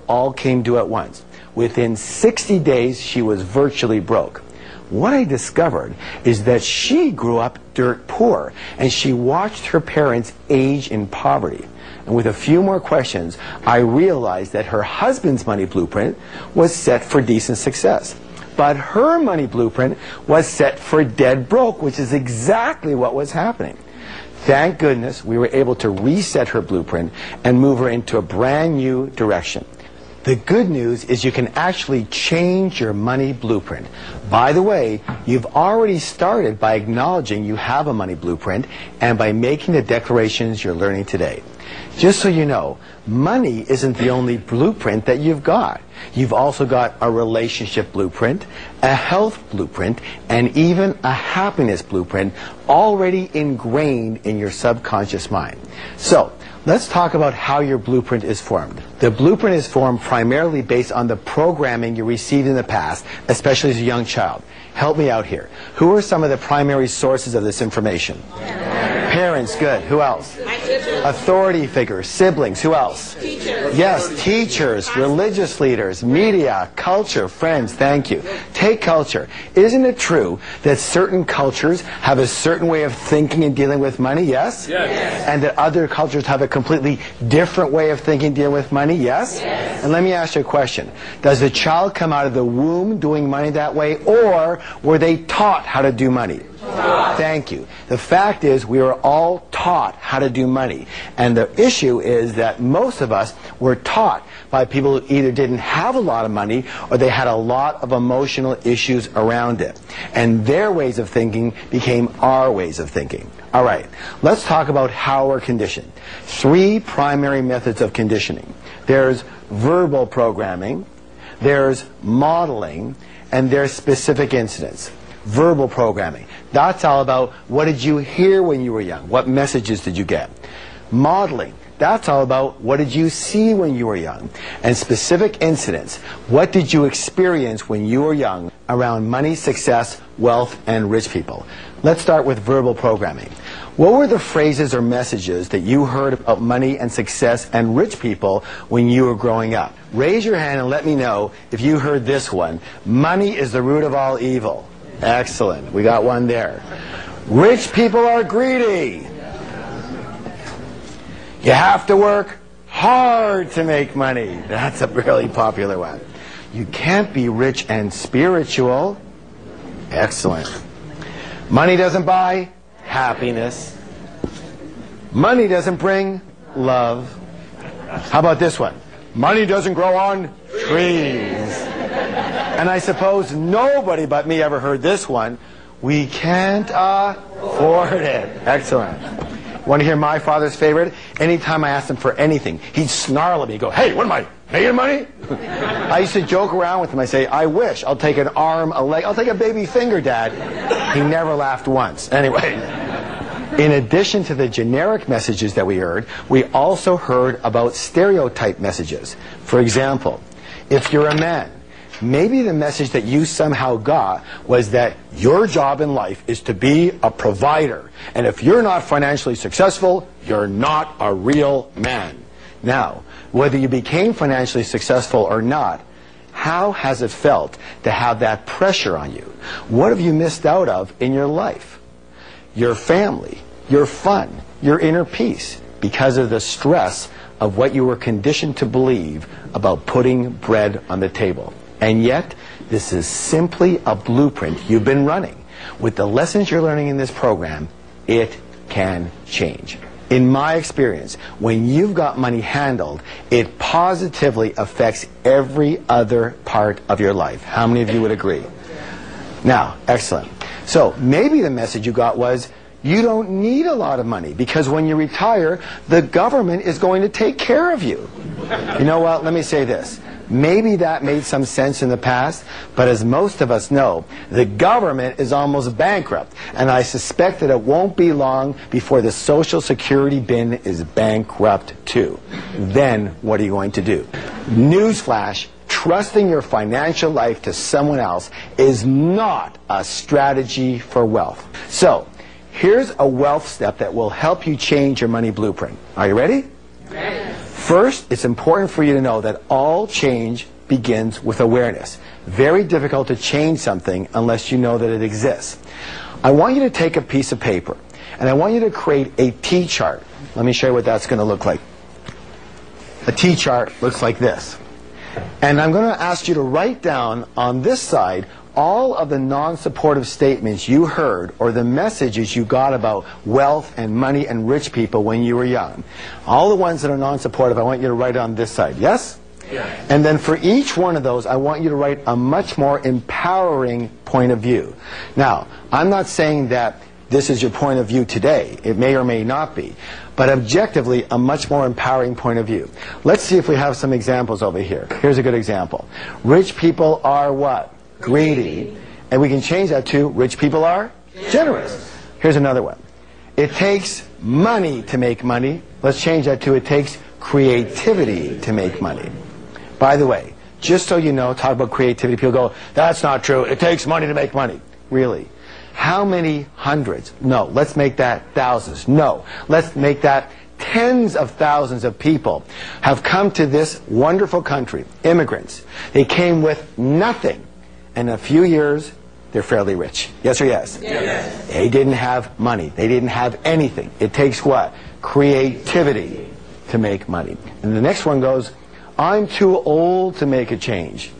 all came due at once. Within 60 days, she was virtually broke. What I discovered is that she grew up dirt poor, and she watched her parents age in poverty. And with a few more questions, I realized that her husband's money blueprint was set for decent success. But her money blueprint was set for dead broke, which is exactly what was happening. Thank goodness we were able to reset her blueprint and move her into a brand new direction. The good news is you can actually change your money blueprint. By the way, you've already started by acknowledging you have a money blueprint and by making the declarations you're learning today. Just so you know, money isn't the only blueprint that you've got. You've also got a relationship blueprint, a health blueprint, and even a happiness blueprint already ingrained in your subconscious mind. So, let's talk about how your blueprint is formed. The blueprint is formed primarily based on the programming you received in the past, especially as a young child. Help me out here. Who are some of the primary sources of this information? Parents, good. Who else? Authority figures, siblings. Who else? Teachers. Yes, teachers, religious leaders, media, culture, friends. Thank you. Take culture. Isn't it true that certain cultures have a certain way of thinking and dealing with money? Yes? Yes. And that other cultures have a completely different way of thinking and dealing with money? Yes? Yes. And let me ask you a question. Does the child come out of the womb doing money that way, or were they taught how to do money? Thank you. The fact is we were all taught how to do money. And the issue is that most of us were taught by people who either didn't have a lot of money or they had a lot of emotional issues around it. And their ways of thinking became our ways of thinking. All right, let's talk about how we're conditioned. 3 primary methods of conditioning. There's verbal programming, there's modeling, and there's specific incidents. Verbal programming. That's all about what did you hear when you were young? What messages did you get? Modeling. That's all about what did you see when you were young? And specific incidents. What did you experience when you were young around money, success, wealth, and rich people? Let's start with verbal programming. What were the phrases or messages that you heard about money and success and rich people when you were growing up? Raise your hand and let me know if you heard this one. Money is the root of all evil. Excellent. We got one there. Rich people are greedy. You have to work hard to make money. That's a really popular one. You can't be rich and spiritual. Excellent. Money doesn't buy happiness. Money doesn't bring love. How about this one? Money doesn't grow on trees. And I suppose nobody but me ever heard this one. We can't afford it. Excellent. Want to hear my father's favorite? Anytime I asked him for anything, he'd snarl at me and go, "Hey, what am I, making money?" I used to joke around with him. I say, "I wish. I'll take an arm, a leg. I'll take a baby finger, Dad." He never laughed once. Anyway, in addition to the generic messages that we heard, we also heard about stereotype messages. For example, if you're a man, maybe the message that you somehow got was that your job in life is to be a provider. And if you're not financially successful, you're not a real man. Now, whether you became financially successful or not, how has it felt to have that pressure on you? What have you missed out of in your life? Your family, your fun, your inner peace, because of the stress of what you were conditioned to believe about putting bread on the table. And yet, this is simply a blueprint you've been running. With the lessons you're learning in this program, it can change. In my experience, when you've got money handled, it positively affects every other part of your life. How many of you would agree? Now, excellent. So maybe the message you got was, you don't need a lot of money because when you retire, the government is going to take care of you. You know what? Let me say this. Maybe that made some sense in the past, but as most of us know, the government is almost bankrupt, and I suspect that it won't be long before the Social Security bin is bankrupt too. Then what are you going to do? Newsflash, trusting your financial life to someone else is not a strategy for wealth. So, here's a wealth step that will help you change your money blueprint. Are you ready? Ready. First, it's important for you to know that all change begins with awareness. Very difficult to change something unless you know that it exists. I want you to take a piece of paper, and I want you to create a T-chart. Let me show you what that's going to look like. A T-chart looks like this. And I'm going to ask you to write down on this side all of the non-supportive statements you heard or the messages you got about wealth and money and rich people when you were young. All the ones that are non-supportive, I want you to write on this side. Yes? Yeah. And then for each one of those, I want you to write a much more empowering point of view. Now, I'm not saying that this is your point of view today. It may or may not be. But objectively, a much more empowering point of view. Let's see if we have some examples over here. Here's a good example. Rich people are what? Greedy. And we can change that to rich people are generous. Here's another one. It takes money to make money. Let's change that to it takes creativity to make money. By the way, just so you know, talk about creativity, people go, that's not true. It takes money to make money. Really? How many hundreds? No. Let's make that thousands. No. Let's make that tens of thousands of people have come to this wonderful country, immigrants. They came with nothing. And in a few years, they're fairly rich. Yes or yes? Yes. They didn't have money. They didn't have anything. It takes what? Creativity to make money. And the next one goes, I'm too old to make a change.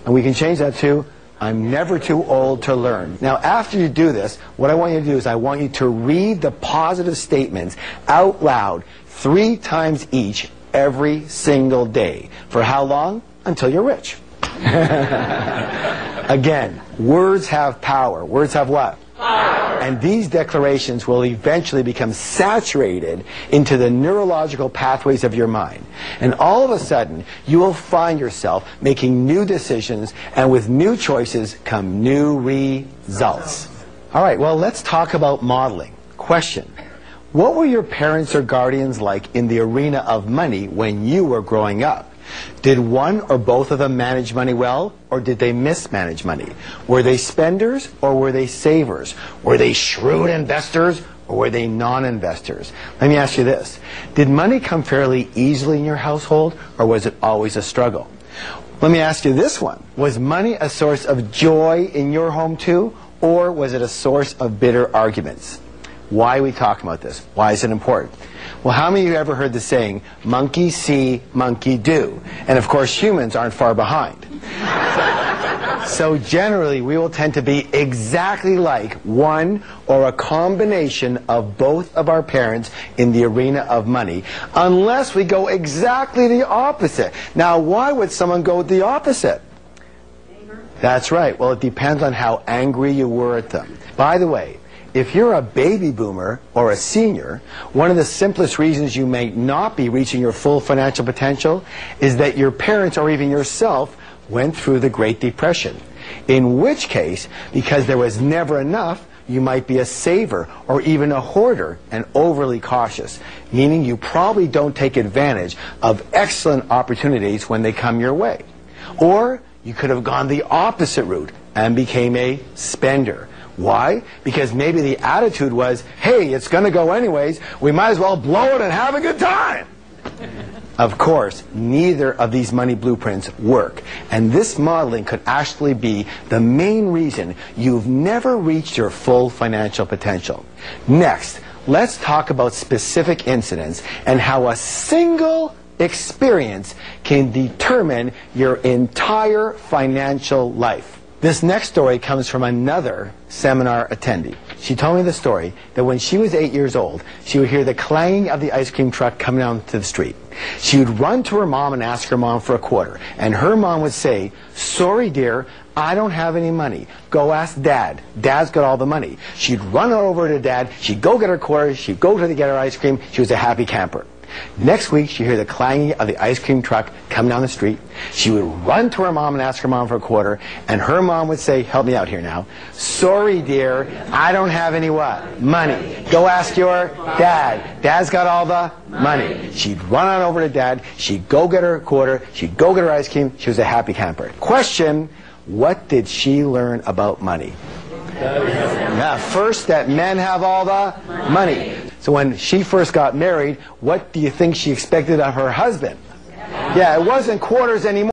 And we can change that to, I'm never too old to learn. Now, after you do this, what I want you to do is I want you to read the positive statements out loud 3 times each every single day. For how long? Until you're rich. Again, words have power. Words have what? Power. And these declarations will eventually become saturated into the neurological pathways of your mind. And all of a sudden, you will find yourself making new decisions, and with new choices come new results. All right, well, let's talk about modeling. Question. What were your parents or guardians like in the arena of money when you were growing up? Did one or both of them manage money well, or did they mismanage money? Were they spenders, or were they savers? Were they shrewd investors, or were they non-investors? Let me ask you this. Did money come fairly easily in your household, or was it always a struggle? Let me ask you this one. Was money a source of joy in your home too, or was it a source of bitter arguments? Why are we talking about this? Why is it important? Well, how many of you ever heard the saying, monkey see, monkey do? And of course, humans aren't far behind. So generally, we will tend to be exactly like one or a combination of both of our parents in the arena of money, unless we go exactly the opposite. Now, why would someone go the opposite? Anger. That's right. Well, it depends on how angry you were at them. By the way, if you're a baby boomer or a senior, one of the simplest reasons you may not be reaching your full financial potential is that your parents or even yourself went through the Great Depression. In which case, because there was never enough, you might be a saver or even a hoarder and overly cautious, meaning you probably don't take advantage of excellent opportunities when they come your way. Or you could have gone the opposite route and became a spender. Why? Because maybe the attitude was, hey, it's going to go anyways, we might as well blow it and have a good time. Of course, neither of these money blueprints work. And this modeling could actually be the main reason you've never reached your full financial potential. Next, let's talk about specific incidents and how a single experience can determine your entire financial life. This next story comes from another seminar attendee. She told me the story that when she was 8 years old, she would hear the clanging of the ice cream truck coming down to the street. She would run to her mom and ask her mom for a quarter. And her mom would say, sorry, dear, I don't have any money. Go ask Dad. Dad's got all the money. She'd run over to Dad. She'd go get her quarter. She'd go to get her ice cream. She was a happy camper. Next week, she'd hear the clanging of the ice cream truck come down the street. She would run to her mom and ask her mom for a quarter, and her mom would say, help me out here now. Sorry, dear, I don't have any what? Money. Go ask your dad. Dad's got all the money. She'd run on over to Dad. She'd go get her quarter. She'd go get her ice cream. She was a happy camper. Question, what did she learn about money? Yeah, first, that men have all the money. So when she first got married, what do you think she expected of her husband? Yeah, it wasn't quarters anymore.